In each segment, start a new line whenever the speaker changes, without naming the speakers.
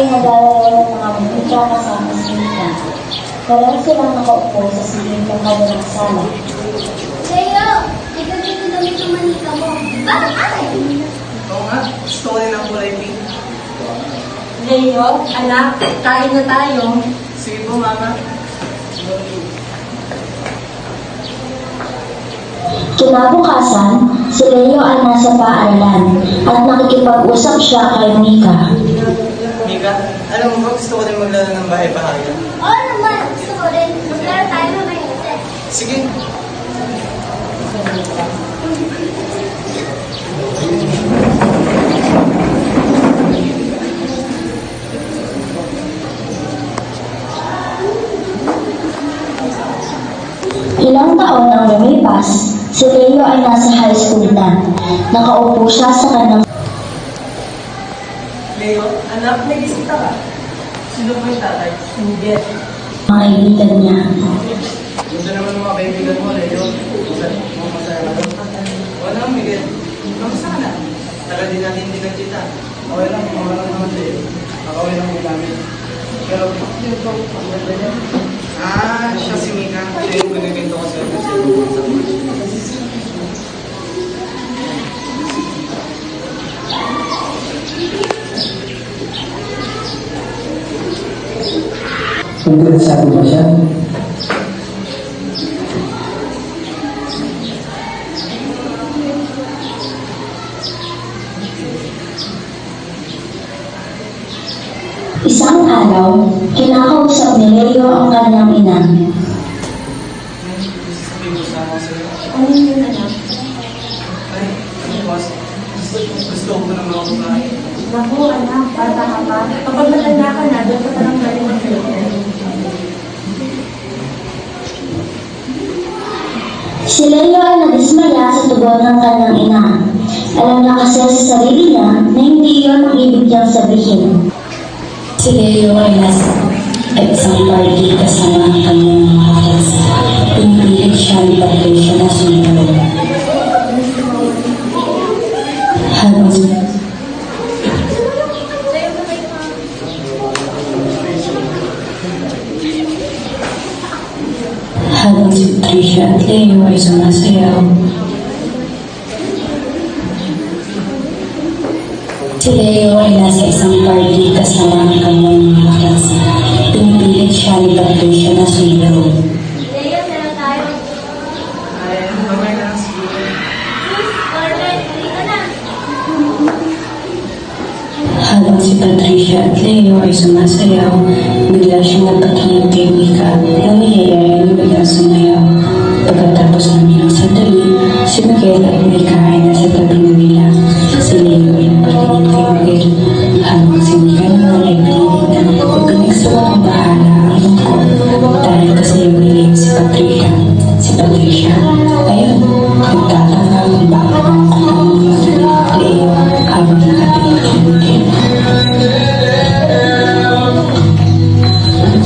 naglalaro ng mga munika kasama si Mika. Pareho silang nakaupo sa silid ng kanilang sala.
Leo, ikaw dito damit ng manika mo. Bakit akin?
Oo nga, gusto ko rin ang kulay pink.
Leo, anak, kain na tayo.
Sige po, Mama.
Kinabukasan, si Leo ay nasa paaralan at nakikipag-usap siya kay Mika.
Mika, alam mo ba gusto ko rin maglaro ng bahay-bahayan?
Oo naman, gusto ko rin. Maglaro tayo mamaya kasi.
Sige.
Ilang taon ang lumipas, si Leo ay nasa high school na. Nakaupo siya sa kanyang
Leo, anak, may bisita ka. Sino po yung tatay?
Hindi.
mga kaibigan niya.
Gusto naman ng mga kaibigan mo, Leo. Masaya ka doon. Wala, Miguel. Kamusta ka na? Tagal din natin hindi nagkita. Okay lang naman, Leo. Okay lang din namin. Pero, sino po? Ang ganda niya. Siya si Mika. Siya yung pinagkinto ko sa'yo kasi sa
Interesado ba siya?
Isang araw, kinakausap ni Leo ang kanyang ina.
sabi ko sa mga sa'yo.
Ano yun, anak?
Ay, boss. Gusto ko na mga kumain.
Naku, anak, bata ka pa. Kapag matanda ka na, doon ka parang galing ng
Si Leo ay nadismaya sa tugon ng kanyang ina. Alam niya kasi sa sarili niya na hindi iyon ang ibig niyang sabihin. Si Leo ay nasa isang party kasama ang kanyang mga klase. Pinipilit siya ni Patricia na sumunod. Habang si Patricia at Leo ay sumasayaw. Si Leo ay nasa isang party kasama ang kanyang mga klase. Pinipilit siya ni Patricia na sumunod.
Leo, sila tayo.
Ay, mamay na lang siguro.
Alright, dito na.
Habang si Patricia at Leo ay sumasayaw, bigla siyang napatingin kay Mika na niyayaya niya bigla sumayaw. Pagkatapos ng ilang sandali, si Miguel at Mika ay nasa tabi na nila. Si Leo ay napatingin kay Miguel, habang si Mika naman ay pinilit na ipinagsawa ang bahala ang lungkot dahil kasi umiling si Patricia. Si Patricia, ayun, nagtataka kung bakit ang kumain ni Leo habang nakatingin kay Miguel.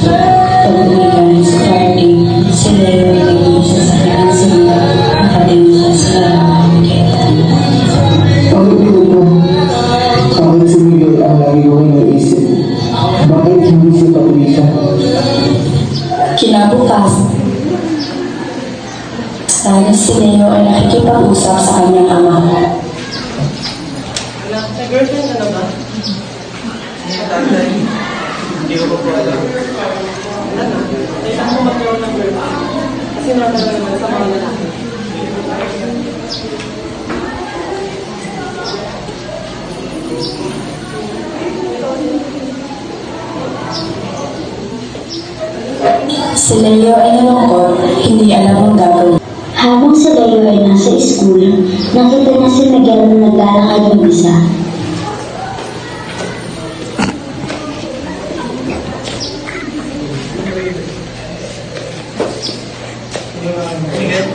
Pag-uwi sa party, si Leo ay nag-iisa sa kanyang simba, nakatingin siya sa Miguel.
Ang ipinag mo, bakit si Miguel ang lagi ko naisip? Bakit hindi si Patricia?
Kinabukas, sana si Leo ay nakikipag-usap sa kanyang ama.
Anak, may girlfriend ka na ba? Hindi tatay. Hindi ko po alam. Ano? Kailan ko magkaroon ng girlfriend? Kasi naman naman sa mga lalaki.
Si Leo ay nalungkot, hindi alam ang gagawin. Habang si Leo ay nasa school, nakita niya si Miguel na naglalakad ng isa.
Miguel?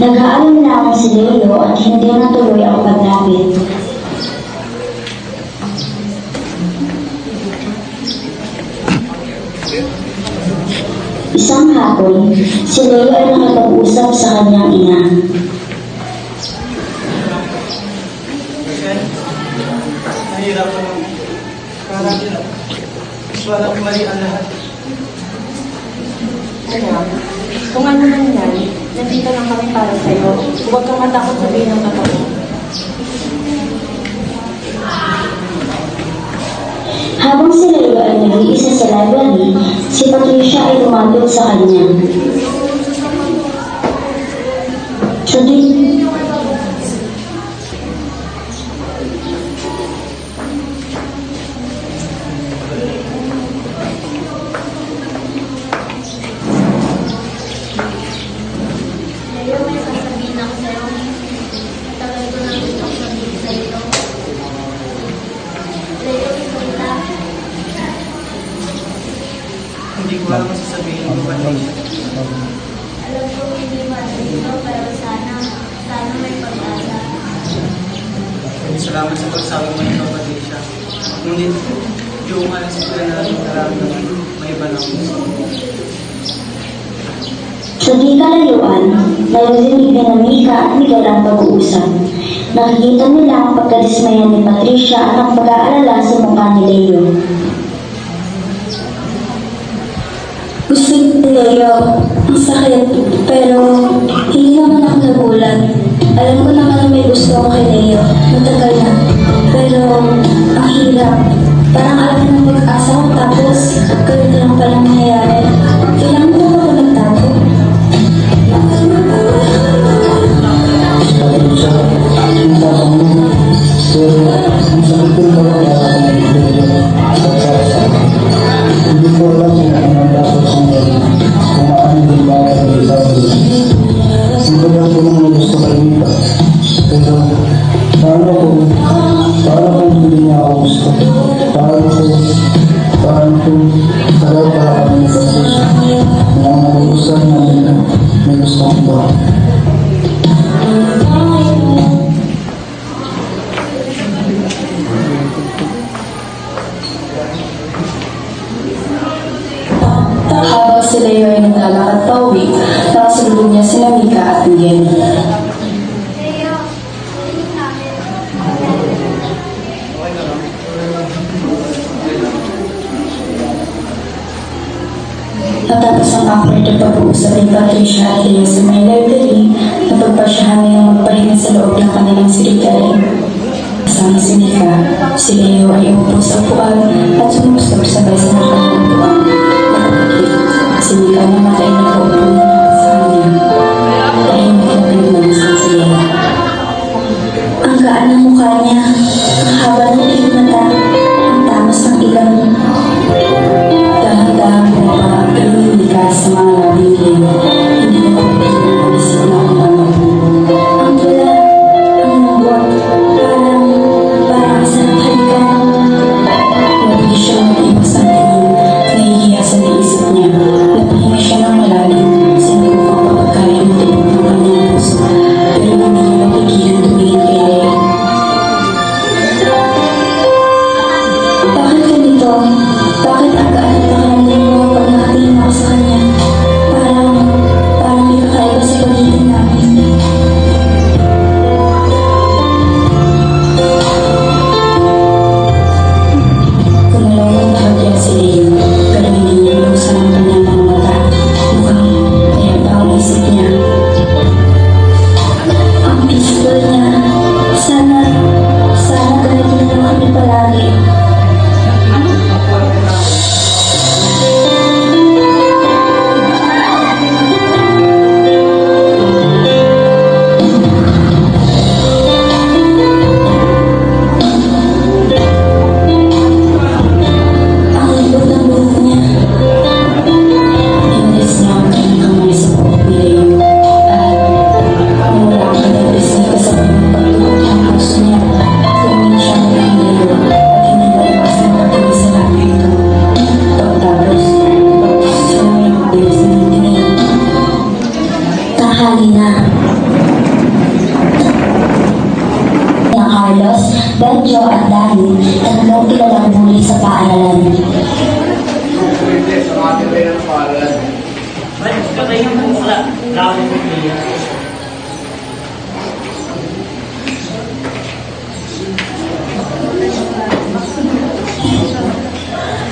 Nag-aalam lamang si Leo at hindi natuloy ang paglapit. Isang hapon, si Leo ay nakapag-usap sa kanyang ina.
Miguel? nahihirapan ng karami. Parang mali ang lahat.
Anak, kung ano man yan, nandito lang kami para sa'yo. Huwag kang matakot sabihin ng totoo.
Habang si Leo ay nag-iisa sa library, si Patricia ay lumapit sa kanya. Sabi,
Leo, may sasabihin ako sa'yo. Tagal ko nang gusto kong sabihin sa'yo. Leo, ikaw lang.
Hindi ko alam ang sasabihin ko ba niya.
Alam ko hindi madalito, pero sana may pag-asa.
Salamat sa pagsabi mo ikaw, Patricia. Ngunit, yung alas ko na nararamdaman, may iba lang.
sa di kalayuan, narinig ni Mika at Miguel ang pag-uusap. Nakikita nila ang pagkadismaya ni Patricia at ang pag-aalala sa mukha ni Leo. Gusto ni Leo, ang sakit, pero hindi naman ako nagulat. Alam ko naman na may gusto ako kay Leo, matagal na. Pero ang hirap, parang alam ng pag-asa ko tapos ganito lang palang nangyayari. Kailangan ko ba nagtago?
Patricia, ang tapang mo. Pero, ang sakit ko ba kaya ako nagdodyo? Hindi ko alam kung ano ang dapat kong gawin. Kung ano din ba ang gagawin. Hindi lang ko naman gusto kay Mika. Pero, paano kung hindi niya ako gusto? Paano kung talaw para kami ni Patricia? Kaya nag-uusap natin na may gusto kong ba?
Habang si Leo ay naglalakad pa uwi, nakasalubong niya sina Mika at Miguel.
Leo, tulong namin.
Okay na lang.
Matapos ang awkward na pag-uusap ni Patricia at Leo sa may library, napagpasyahan nilang magpahinga sa loob ng kanilang silidari. Kasama si Mika, si Leo ay umupo sa upuan at sumustob sabay sa kanilang upuan. Si Mika naman ay nakaupo na sa kanya. Tahimik na pinagmamasan si Leo. Ang gaan ng mukha niya, ang haba ng iyong mata, ang tamas ng ilong. Dahan-dahan mo pa ang Mika sa mga labi ni Leo. Hindi na mapipitin ang isip na ang ano. Ang wala, ang lambot, parang sa nakalikan. Hindi siya mag-iwas ang tingin, nahihiya sa naisip niya. Napahinga siya ng malalim, sinubukang papagkaya ang tibok ng kanyang puso. Pero hindi niya mapigilan tumingin kay Leo. Bakit ganito? Bakit ang gaan ng pakiramdam mo pag nakatingin ako sa kanya? Parang may kakaiba sa pagitan namin. Gumalaw ng bahagya si Leo, pero hindi niya binuksan ang kanyang mga mata. Mukhang kaya pa ang isip niya. Ang peaceful niya. Sana ganito na lang kami palagi. Ang lambot ng buhok niya. Inalis niya ang kanyang kamay sa buhok ni Leo. At wala ang kanyang bisig kasabay ng pagtuhog ng puso niya. Tumingin siya kay Leo at hindi maiwasan ang pagtuloy sa labi ito. Pagtapos siya ay mabilis na nagtingin. Tanghali na. Na Carlos, Benjo at Danny, tatlong kilalang bully sa paaralan.
Pwede, sa mga tibay ng paaralan.
Ay, patay nga po wala. Wala akong pagpili.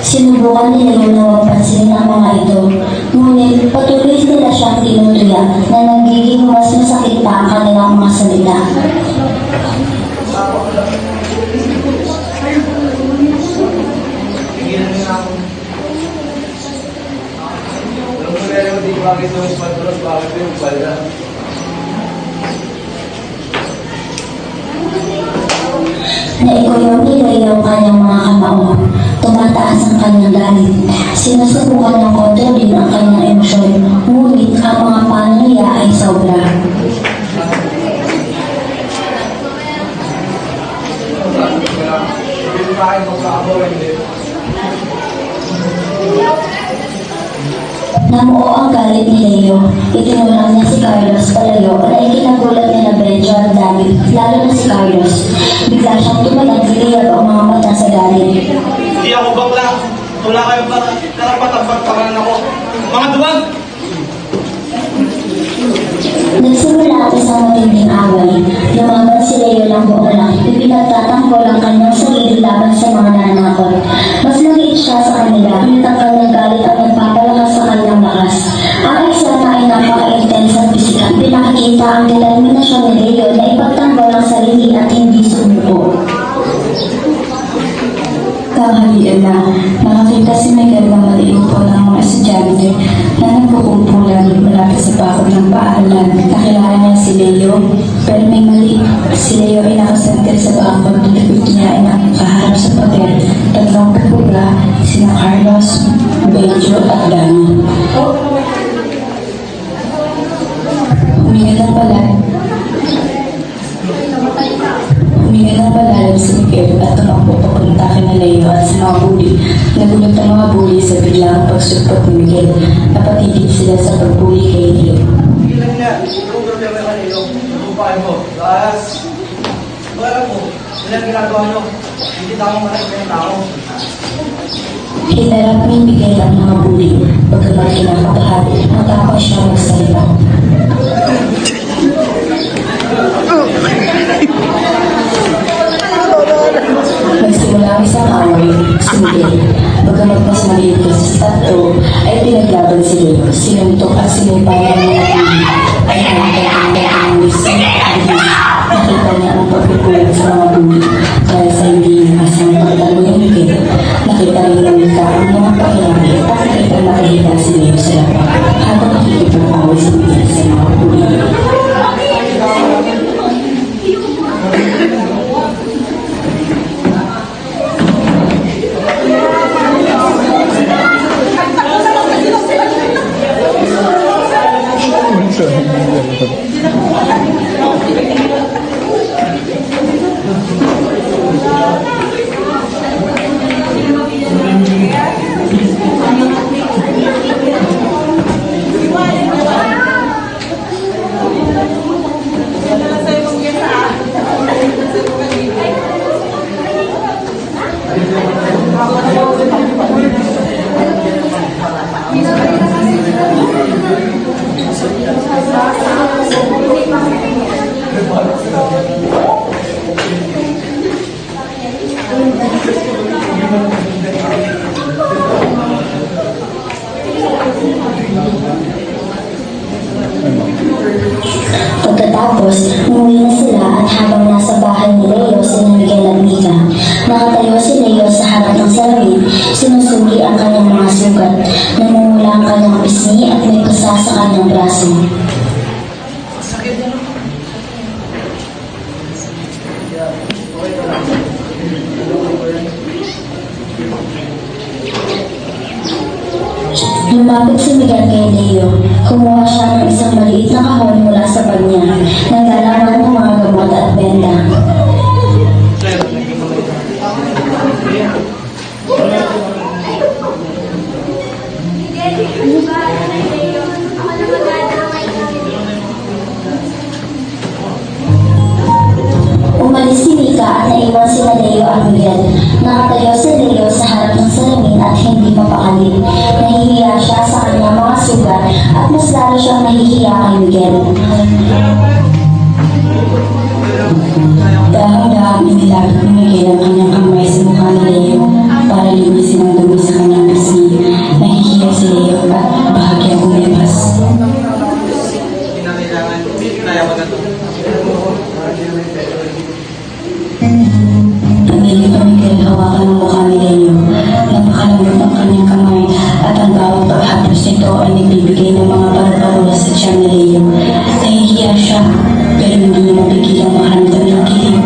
Sinubukan ni Leo na huwag pansinin ang mga ito. Ngunit patuloy nila siyang tinutuya na nagiging mas masakit pa ang kanilang mga salita.
Tigilan niyo na ako. Alam mo Leo, di bakit yung patros, bakit yung palda?
Naikuyaw ni Leo ang kanyang mga kamao. Tumataas ang kanyang galit. Sinusubukan ng kontrolin ang kanyang emosyon. Ngunit ang mga paano niya ay sobra.
Hindi ba kayo magkakabaw, hindi?
Namuo ang galit ni Leo. Itinulak niya si Carlos palayo na ikinagulat niya na Benjo at David, lalo na si Carlos. Bigla siyang tumalang giliyab ang mga mata sa galit.
Hindi ako bakla. Wala kayong karapatan pagpakanan ako. Mga duwag!
Nagsimula ang isang matinding away. Lumaban si Leo ng buong lang. Ipinagtatanggol ang kanyang sarili laban sa mga nanakot. Mas maliit siya sa kanila. Ngunit ang kanyang galit ang nagpapalakas sa kanyang lakas. Ang eksena ay napaka-intense at pisikal. Pinakikita ang determinasyon ni Leo na ipagtanggol ang sarili at hindi sumuko.
Tanghalian na, nakakita si Miguel na maliit po ng mga estudyante na nagkukumpulan malapit sa bakod ng paaralan. Nakilala niya si Leo, pero may mali. Si Leo ay nakasentir sa bakod at likod niya ay nakaharap sa pader. Tatlong pipuga, sina Carlos, Benjo at Dani. Huminga ng palalim si Miguel at tumakbo papunta kina Leo at sa mga bully. Nagulat ang mga bully sa biglang pagsulpot ni Miguel. Napatigil sila sa pagbully kay Leo.
Tigilan niya. Yung problema kanino. Lupain mo. Taas. Wala mo. Ilang ginagawa nyo. Hindi tama malaki ng tao.
Hinarap ni Miguel ang mga bully. Pagkamat kinakabahan, matapos siya magsalita. Nagsimula ang isang away, si Miguel. Bagamat mas maliit kasi sa tatlo, ay pinaglaban si Leo. Sinuntok at sinipayan ng mga bully. Ay hanggang ang lisang bilis. Nakita niya ang pagpupulang sa mga bully. Dahil sa hindi nakasang pagtalo ni Miguel, nakita rin ng mika ang mga pakilaki at nakita nakahiga si Leo sa lapat. Habang nakikipag-away si Miguel sa mga bully.
Pagkatapos, umuwi na sila at habang nasa bahay ni Leo sina Miguel at Mika, nakatayo si Leo sa harap ng salamin, sinusuri ang kanyang mga sugat, namumula ang kanyang pisngi at may pasa sa kanyang braso.
Sakit niya, no? Okay ka lang.
Lumapit si Miguel kay Leo. Kumuha siya ng isang maliit na kahon mula sa bag niya. Naglalaman ng mga gamot at benda. Umalis si Mika at naiwan sila Leo at Miguel. Nakatayo si Leo sa harap ng salamin at hindi mapakali. Nahihiya siya sa kanyang mga sugat at mas lalo siyang nahihiya kay Miguel.
Dahang-dahang inilapit ni Miguel ang kanyang kamay sa mukha ni Leo para linisin ang dumi sa kanyang Pamilya pa Miguel, hawakan ang mukha ni Leo. Napakalambot ang kanyang kamay at ang bawat paghapos nito ay nagbibigay ng mga paru-paro sa tiyan ni Leo. Nahihiya siya, pero hindi niya mapigilang makaramdam ng kilig.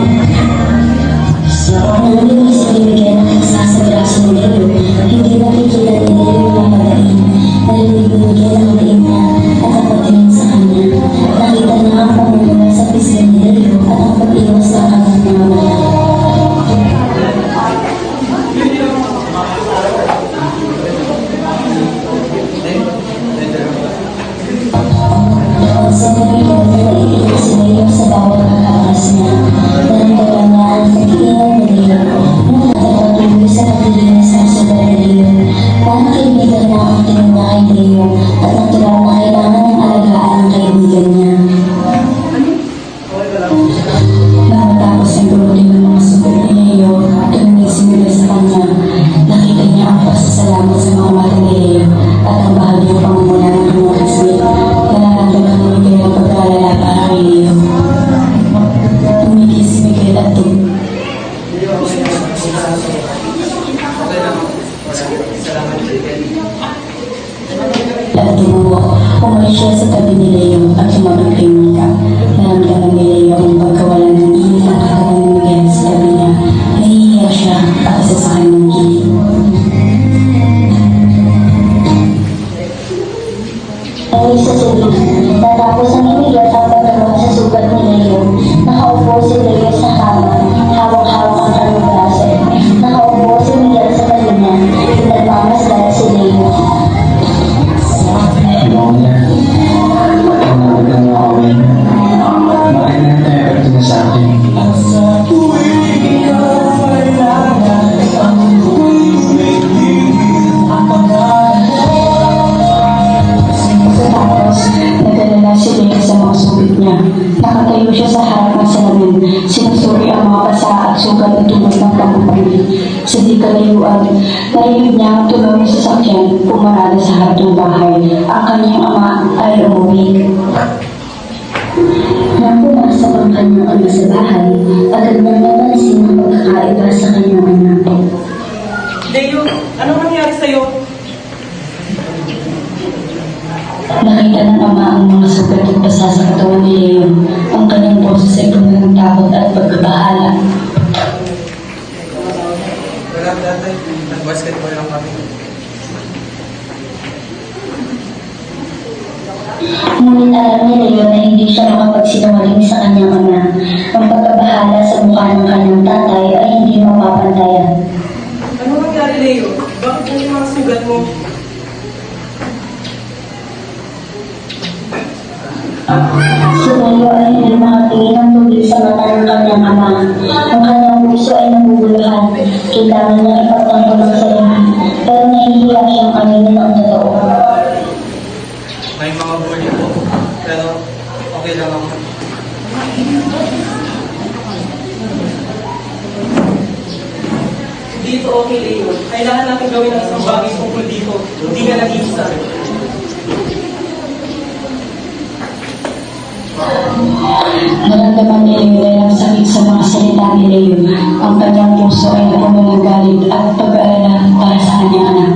Nandun si Miguel na nagsasa braso ni Leo. Hindi napigilan ni Leo na palain. Narinig ni Miguel ang liin niya at ang pagtingin sa kanya. Nakita niya ang pamumula sa pisngi ni Leo at ang pag-iwas ng kanyang mga mata. Sa Miguel na naiiyak si Leo sa bawat pagkakas niya. Naramdaman niya ang pag-iingat ni Leo. Nakakapatuloy sa paglilinis ng sugat ni Leo. Parang kaibigan niya ang tingin niya kay Leo at natural na kailangan ng alagaan ng kaibigan niya.
Matapos ang durutin ng mga sugat ni Leo, tumingin si Miguel sa kanya. Nakita niya ang pasasalamat sa mga mata ni Leo at ang bahagyang pangumula ng kanyang kaslit. Nararamdaman ni Miguel ang pag-aalala para kay Leo. Tumigil si Miguel at tumubo. Umalis siya sa tabi ni Leo at sumabit kay Mika. Naramdaman ni Leo ang pagkawala ng init ang katawan ni Miguel sa tabi niya. Nahihiya siya at isa sa kanyang gilid.
Ay sa sulit. Natapos ang inigat ang paggamot sa sugat ni Leo. Nakaupo si Leo sa kama. Hawak-hawak ang kanyang braso. Nakaupo si Miguel sa tabi niya. Nagmamasdan si Leo.
Ano niya? Panawagan mo kami. Bakit na tayo pagtingin sa akin?
Tapos, nagdala si Leo sa mga sugat niya. Nakatayo siya sa harap ng salamin. Sinusuri ang mga pasa at sugat na tulad ng pagpapali. Sa di kalayuan, narinig niya ang tunog ng sasakyan pumarada sa harap ng bahay. Ang kanyang ama ay umuwi.
Nang pumasok ang kanyang ama sa bahay, agad niyang napansin ang pagkakaiba sa kanyang anak.
Leo, anong nangyari sa'yo?
Nakita ng ama ang mga sugat at basa sa katawan ni Leo. Ang kanyang boses ay puno ng takot at pagkabahala.
Wala dati, nag-basketball lang kami.
Ngunit alam ni Leo na hindi siya makapagsinungaling sa kanyang ama. Ang pagkabahala sa mukha ng kanyang tatay ay hindi mapapantayan.
Ano nangyari, Leo? Bakit yung mga sugat mo?
Si Leo ay hindi makatingin ng tubig sa mata ng kanyang ama. Ang kanyang puso ay nabubuluhan. Kailangan niya ipagtanggol ang sarili. Pero nahihiya siyang aminin ang totoo.
May mga bully po, pero okay lang ako.
Dito okay, Leo. Kailangan natin gawin ang isang bagay tungkol dito. Hindi ka nag-iisa.
Naramdaman ni Leo dahil ang sakit sa mga salita ni Leo. Ang kanyang puso ay napuno ng galit at pag-aalala para sa kanyang anak.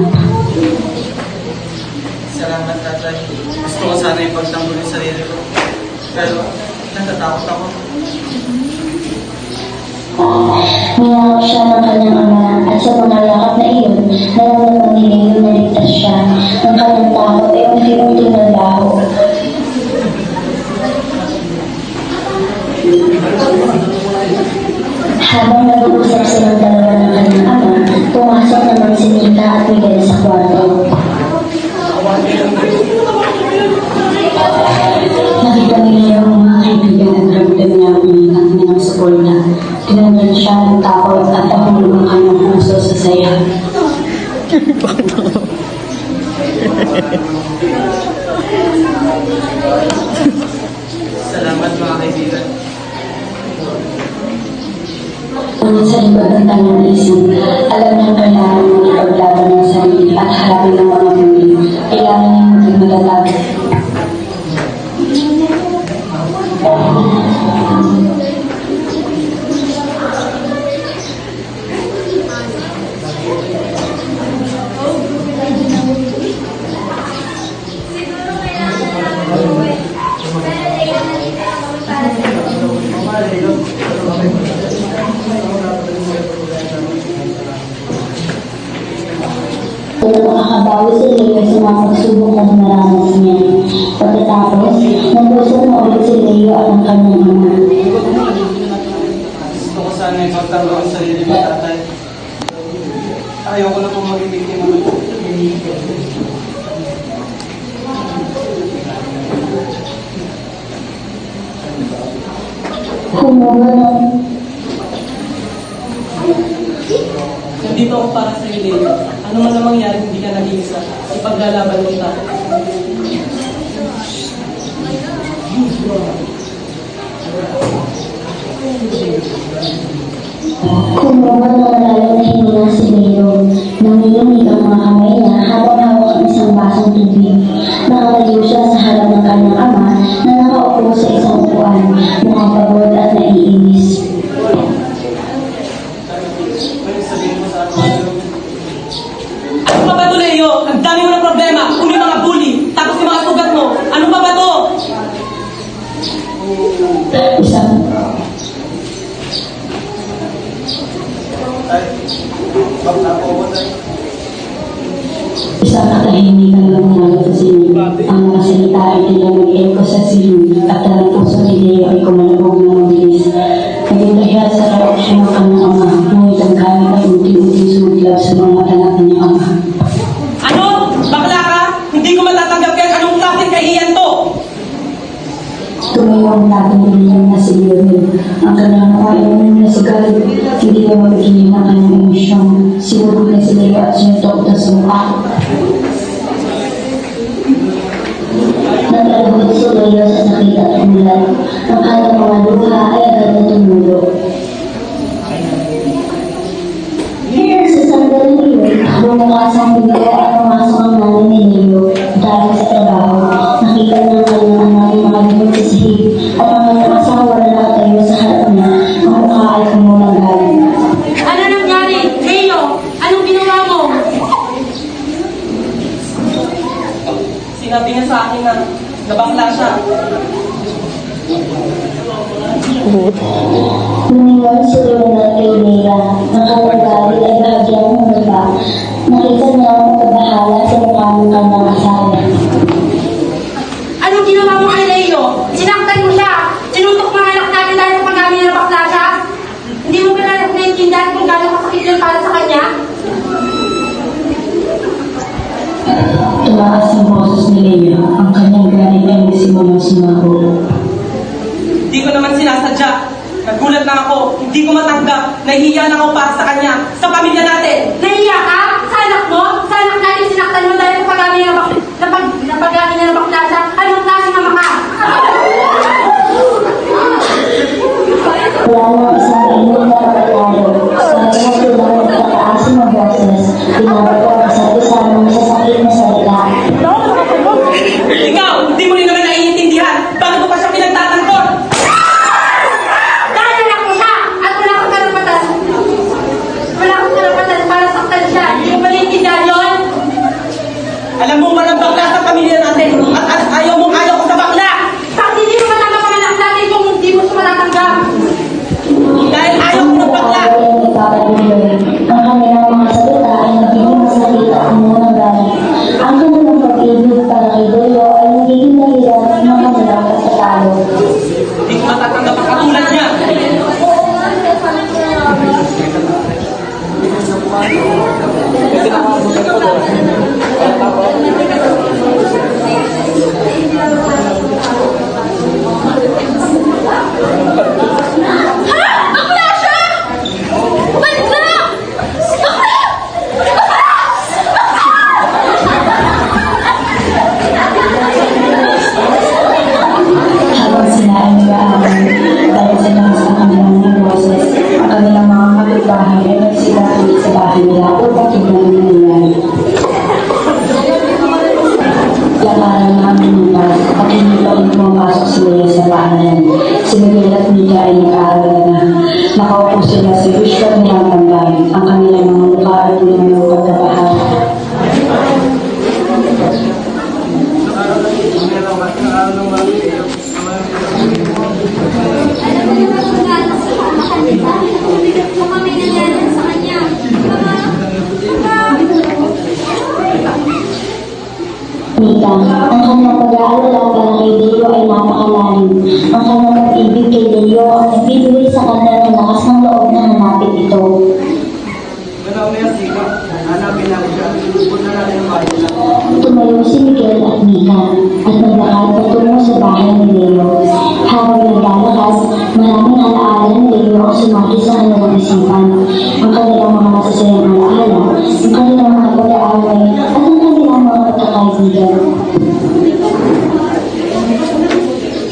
Salamat, tatay. Gusto ko sana ipagtanggol yung sarili ko. Pero, natatakot ako.
Niyakap siya ng kanyang ama at sa mga yakap na iyon, naramdaman ni Leo na ligtas siya. Ang kanyang takot ay unti-unti naglaho. Habang nag-uusap silang dalawa ng kanyang ama, pumasok naman si Mika at Miguel sa kwarto.
Nakita ni Leo ang mga kaibigan at ramdam niya ang umikat niya ng suporta. Tinanyan siya ng takot at nahulog ang kanyang puso sa saya.
Salamat, mga kaibigan.
Ngunit sa likod ng kanyang isip, alam niyang kailangan niyang ipaglaban ng sarili at harapin ng mga muli. Kailangan niyang maging matatag.
pero makakabawi si Leo sa mga pagsubok na dinaranas niya. Pagkatapos, nagusap na ulit si Leo at ang kanyang ama.
Gusto ko sana ipagtanggol ang sarili mo, tatay. Ayoko na pong maging biktima ng
Humuha ng
Nandito ako para sa iyo, Leo. Ano man na mangyari, hindi ka nag-iisa. Ipaglalaban mo tayo.
kumuha ng malalim na hininga si Leo. Nangilimig ang mga kamay niya habang hawak ang isang basong tubig. Nakatayo siya sa harap ng kanyang ama na nakaupo sa isang upuan, mukhang pagod at naiinis.
Pwede sabihin mo sa akin.
Ano pa ba ito, Leo? Ang dami mo ng problema. Kung yung mga bully, tapos yung mga sugat mo. Ano pa ba ito?
Isang
Tay, bakla po ako, tay.
Isang katahimikan lang namin sa silid. Ang mga salita ay tila mag-echo sa silid at ang puso ni Leo ay kumalabog ng mabilis. Naging sa reaksyon ng kanyang ama, ngunit ang gamit ay unti-unti sumuglaw sa mga mata ng kanyang ama.
Ano? Bakla ka? Hindi ko matatanggap yan. Anong klaseng kahiyan to?
Tumayo ang laging umiyak na si Lionel. Ang kanyang mukha ay nasigal. Hindi na magiging ang kanyang emosyon. Sinubog na si Leo at sinutok na sa mukha.
naglalabot si Leo sa sakit at ulan. Ang kanyang mga luha ay agad na tumulo. Sa sandaling iyon, bumukas ang pinto at pumasok ang nanay ni Leo dahil sa trabaho. Nakita niya ang kanyang anak na makalibot sa sahig at ang kanyang asawa na nakatayo sa harap niya. Ang mukha ay kumulang galit.
Ano nangyari? Leo, anong ginawa mo?
Sinabi niya sa akin na nabakla siya.
Lumingon si Leonel kay Lea. Ang kanyang galit ay bahagyang humaba. Nakita niya ang pagbahala sa mukha ng kanyang asawa.
Anong ginawa mo kay Leo? Sinaktan mo siya. Sinutok mga anak natin dahil sa pag-amin niya na bakla siya. Hindi mo ba naiintindihan kung gano'ng kasakit yun para sa kanya?
Tumaas ang boses ni Leo. Ang kanyang galit ay nagsimulang sumaho.
Hindi ko naman sinasadya. Nagulat lang ako. Hindi ko matanggap. Nahihiya lang ako para sa kanya. Sa pamilya natin.
Nahiya ka? Sa anak mo? Sa anak natin sinaktan mo dahil sa pag-amin niya na pag-amin niya na bakla siya? Anong klaseng ama ka?
Wala nang isang init na pagkakaro. Kaya tulang nagtataas ng boses. Tinawag ko ang isa't-isa ng masasakit na salita.
Ikaw, hindi mo rin naman naiintindihan. Bakit mo pa siya pinagtatanggol?
Dahil anak mo siya at wala kang karapatan. Wala kang karapatan para saktan siya. Hindi mo ba naiintindihan yun?
Alam mo, walang bakla sa pamilya natin. At ayaw ko sa bakla.
Bakit hindi mo matanggap ang anak natin kung hindi mo siya matatanggap?
Dahil ayaw ko ng bakla.
Ang nagpapatuloy. Ang kanilang mga salita ay nagiging masakit at munang galit. Ang kanilang pag-ibig para kay Leo ay nagiging dahilan ng kanilang pagkatalo.
Hindi ko matatanggap ang katulad niya.
Habang sila ay nag-aaral, dahil sa lakas ng kanilang mga boses, ang kanilang mga kapitbahay ay nagsigalit sa bahay nila upang tignan ang nangyayari. Lakaran na ang lumabas at hindi pa rin pumapasok si Lea sa paaralan. Si Miguel at Mika ay nag-aaral na. Nakaupo sila sa usual nilang tambay. Ang kanilang mga mukha ay tulong ng pagkabahan.
Kung kami nangyari sa kanya.
Mika, ang kanyang pag-aalala para kay Leo ay napakalalim. Ang kanyang pag-ibig kay Leo ang nagbibigay sa kanya ng lakas ng loob na hanapin ito.
Wala umiyak, Tika. Hanapin natin siya. Punta natin ang bahay nila.
Tumayo si Miguel at Mika at naglakad patungo sa bahay ni Leo. Habang naglalakad, maraming alaala ni Leo ang sumagi sa kanilang isipan. Ang kanilang mga masasayang alaala, ang kanilang mga pag-aaway, at ang kanilang mga pagkakaibigan.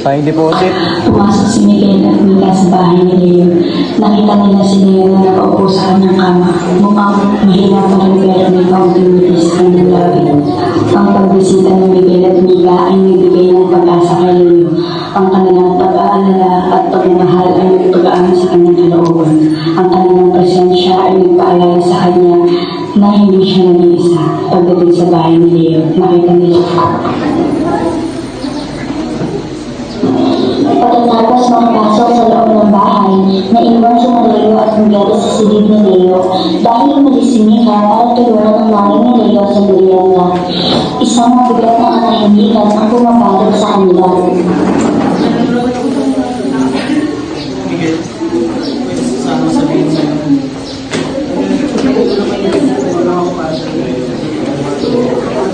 Tayong deposit.
Pumasok si Miguel at Mika sa bahay ni Leo. Nakita nila si Leo na nakaupo sa kanyang kama. Mukhang mahina pa rin pero may kaunting ngiti sa kanyang labi. Ang pagbisita ni Miguel at Mika ay nagbigay ng pag-asa kay Leo. Ang kanilang pag-aalala at pagmamahal ay nagpagaan sa kanyang kalooban. Ang kanilang presensya ay nagpaalala sa kanya na hindi siya nag-iisa. Pagdating sa bahay ni Leo, nakita nila
Pagkatapos makapasok sa loob ng bahay, naiwan si Leo at Miguel sa silid ni Leo dahil umalis si Mika para tulungan ang nanay ni Leo sa merienda. Isang mabigat na katahimikan ang pumapalad sa kanila.
Miguel, pwede sasama sabihin sa'yo.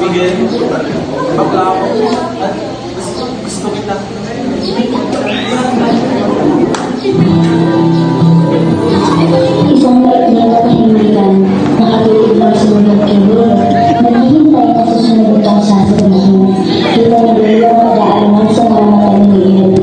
Miguel, bakla ako at gusto kita.
Isang maikli na kahimikan, nakatulog lang sumunod kay Leo, naghihintay na susunod ang sasabihin. Kita ni Leo ang pag-aalangan sa mga mata ni Miguel.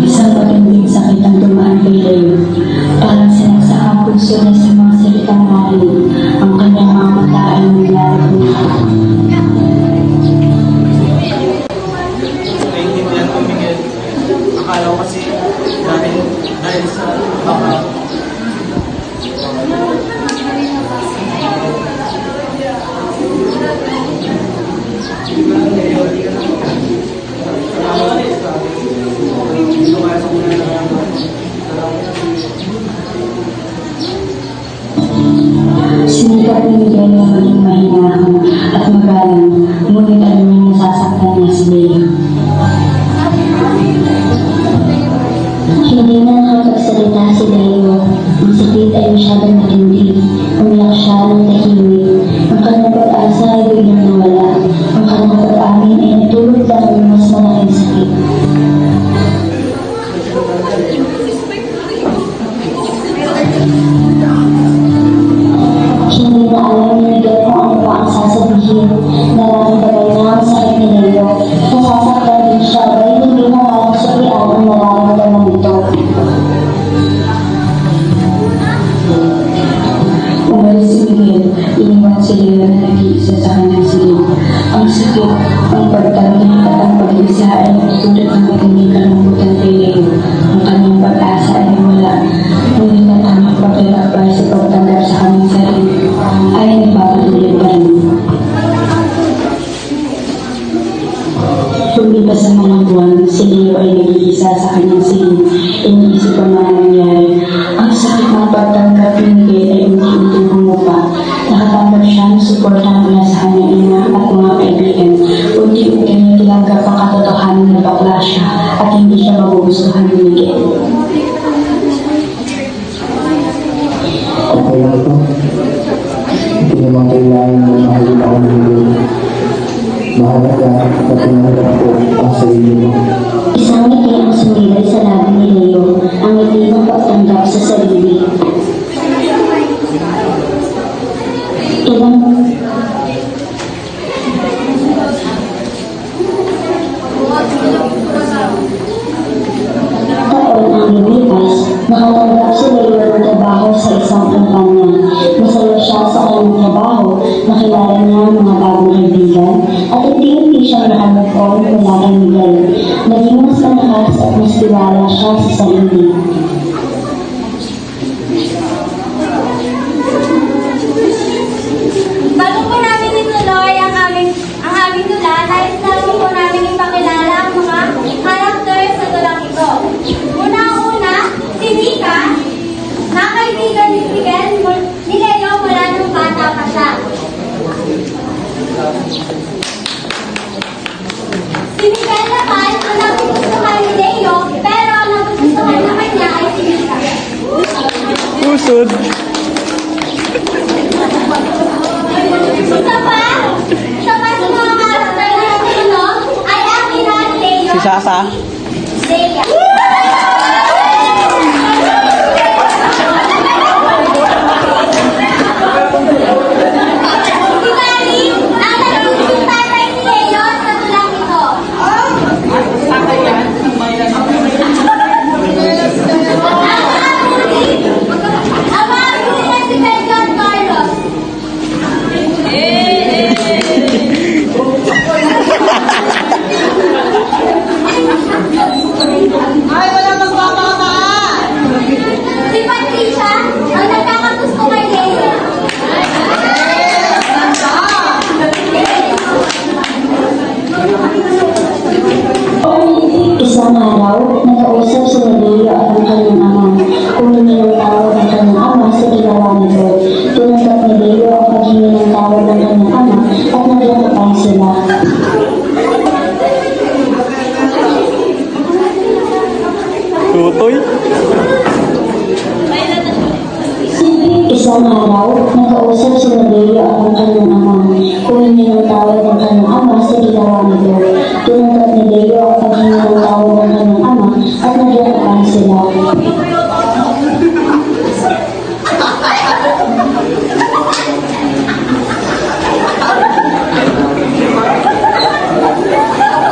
isang matinding sakit ang dumaan kay Leo. Parang sinaksak ang puso niya sa mga salitang narinig. Ang kanyang mga mata ay nilalaro.
Naiintindihan ko, Miguel. Akala ko kasi dahil sa baka.
Sinikap ni Miguel na maging mahinahon at magalang, ngunit alam niya nasasaktan niya si Leo.
Hindi na nakapagsalita si Leo. Ang sakit ay masyadong matindi. Umiyak siya ng tahimik. Ang kanyang pag-asa ay biglang nawala. Ang kanyang pag-amin ay natulog lang ng mas malaking sakit. Hindi na alam ni Miguel kung ano pa ang sasabihin. Nararamdaman niya ang sakit ni Leo. Nasasaktan din siya, dahil hindi na kayang surian ang nararamdaman nito.
Umalis si Miguel, iniwan si Leo na nag-iisa sa kanyang silid. Ang sakit, ang pagtanggi at ang pag-isa ay nagtutulad ng matinding kalambutan kay Leo. Ang kanyang pag-asa ay wala. Ngunit ang tamang paglalakbay sa pagtanggap sa kanyang sarili ay nagpapatuloy pa rin. Lumipas ang mga buwan, si Leo ay nag-iisa sa kanyang silid. Iniisip ang mga nangyari. Ang sakit ng pagtanggap ni Miguel ay unti-unti bumupa. Nakatanggap siya ng suporta mula sa kanyang ina at mga kaibigan. Unti-unti niya tinanggap ang katotohanan na bakla siya at hindi siya magugustuhan ni Miguel.
Okay lang ito. Hindi naman kailangan na mahalin ako ng Miguel. Mahalaga at pinanggap ko ang sarili mo.
Isang ngiti ang sumilay sa labi ni Leo, ang ngiti ng pagtanggap sa sarili. Ilang taon ang lumipas, nakatanggap si Leo ng trabaho sa isang kumpanya. Masaya siya sa kanyang trabaho, nakilala niya ang mga bagong kaibigan, at unti-unti siyang nakamove on mula kay Miguel. Naging mas malakas at mas tiwala siya sa sarili.
Paano
likod.
Isa pa sa mga karakter natin, no? Ay ang ina ni Leo.
Si Sasa.
Leia. Si Mary, ang nagsusong tatay ni Leo sa tulang ito. Ang mga guri na si Pedro Carlos.
Ay, wala magpapakataan!
Si Patricia, ang nagkakagusto kay Leo. Isang araw, nag-uusap si Leo at ang kanyang ama. Humingi ng tawad ang kanyang ama sa ginawa nito. Tinanggap ni Leo ang paghingi ng tawad ng kanyang ama at naglakapay sila.
Tutoy.
Isang araw, nag-uusap si Leo at ang kanyang ama. Humingi ng tawad ang kanyang ama sa ginawa nito. Tinanggap ni Leo ang paghingi ng tawad ng kanyang ama at naglakapay sila.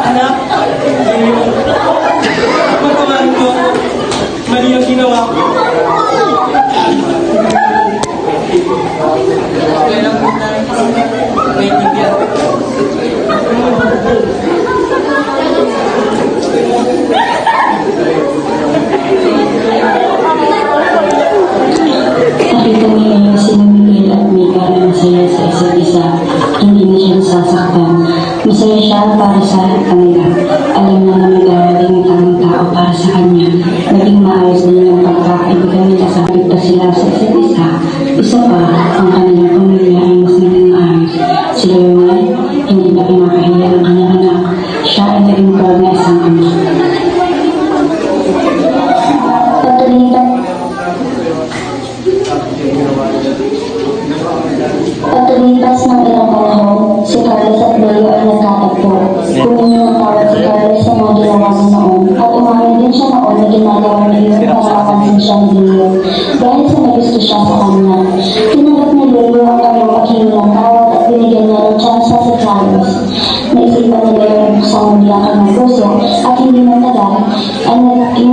Anak, patawarin ko. Mali ang ginawa ko.
Nakita niya si Miguel at Mika na masaya sa isa't isa. Hindi na siya nasasaktan. Masaya siya para sa kanila. Alam na may darating ang tamang tao para sa kanya. Naging maayos din ang pagkakaibigan nila sa pa sila sa isa't isa. Isa pa, ang kanilang pamilya ay mas naging maayos. Si Leonel, hindi na pinakahiya ng kanyang anak. Siya ay naging proud na isang ama.
Pagkalipas ng ilang panahon, si Carlos at Leo ay nagkatagpo. Humingi ng tawad si Carlos sa mga ginawa niya noon at umamin din siya noon na ginagawa ni Leo para mapansin siya ni Leo dahil sa nagusto siya sa kanya. Tinanggap ni Leo ang kanyang paghingi ng tawad at binigyan niya ng tsansa si Carlos. Naisipan ni Leo na buksan muli ang kanyang puso at hindi matagal ay naging